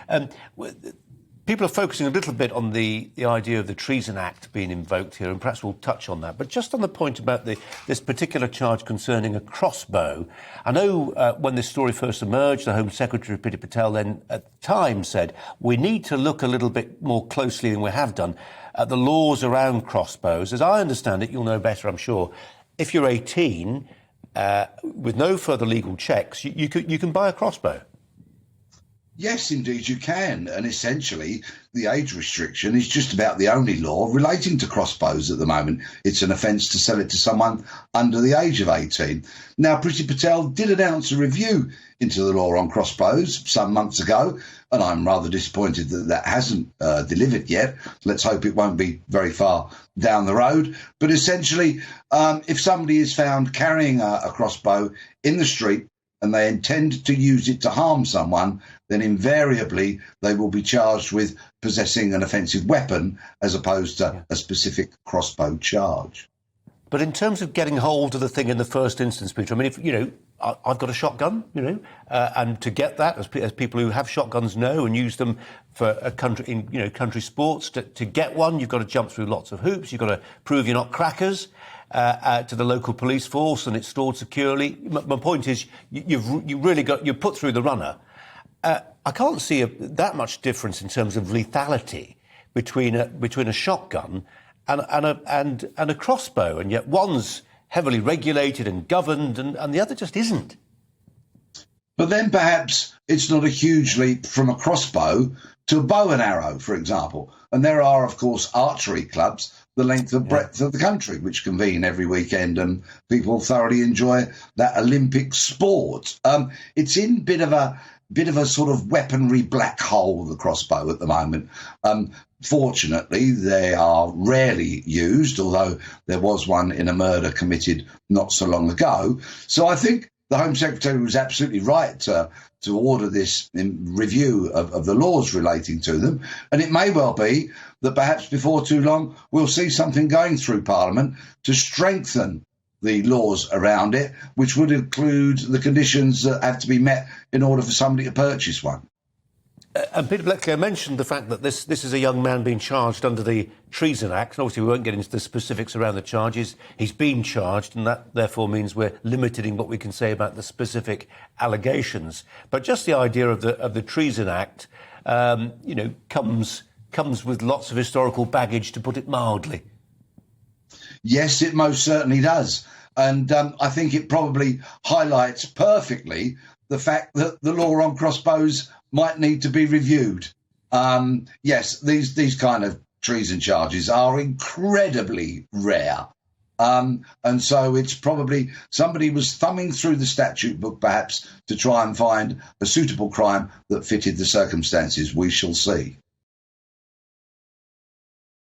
Um, w- People are focusing a little bit on the idea of the Treason Act being invoked here, and perhaps we'll touch on that. But just on the point about this particular charge concerning a crossbow, I know when this story first emerged, the Home Secretary, Priti Patel, then at the time said, we need to look a little bit more closely than we have done at the laws around crossbows. As I understand it, you'll know better, I'm sure, if you're 18, with no further legal checks, you can buy a crossbow. Yes, indeed you can. And essentially, the age restriction is just about the only law relating to crossbows at the moment. It's an offence to sell it to someone under the age of 18. Now, Priti Patel did announce a review into the law on crossbows some months ago, and I'm rather disappointed that that hasn't delivered yet. Let's hope it won't be very far down the road. But essentially, if somebody is found carrying a crossbow in the street and they intend to use it to harm someone, then invariably they will be charged with possessing an offensive weapon as opposed to a specific crossbow charge. But in terms of getting hold of the thing in the first instance, Peter, I mean, if I've got a shotgun, and to get that, as people who have shotguns know and use them for a country in country sports, to get one, you've got to jump through lots of hoops. You've got to prove you're not crackers to the local police force, and it's stored securely. My point is, you're put through the runner. I can't see that much difference in terms of lethality between a shotgun and a crossbow, and yet one's heavily regulated and governed, and the other just isn't. But then perhaps it's not a huge leap from a crossbow to a bow and arrow, for example. And there are, of course, archery clubs the length and breadth of the country, which convene every weekend, and people thoroughly enjoy that Olympic sport. It's in bit of a sort of weaponry black hole, the crossbow, at the moment. Fortunately, they are rarely used, although there was one in a murder committed not so long ago. So I think the Home Secretary was absolutely right to order this review of the laws relating to them. And it may well be that perhaps before too long we'll see something going through Parliament to strengthen the laws around it, which would include the conditions that have to be met in order for somebody to purchase one. And Peter Bleksley, I mentioned the fact that this is a young man being charged under the Treason Act. And obviously, we won't get into the specifics around the charges. He's been charged, and that therefore means we're limited in what we can say about the specific allegations. But just the idea of the Treason Act, comes with lots of historical baggage, to put it mildly. Yes, it most certainly does. And I think it probably highlights perfectly the fact that the law on crossbows might need to be reviewed. Yes, these kind of treason charges are incredibly rare. And so it's probably somebody was thumbing through the statute book, perhaps, to try and find a suitable crime that fitted the circumstances. We shall see.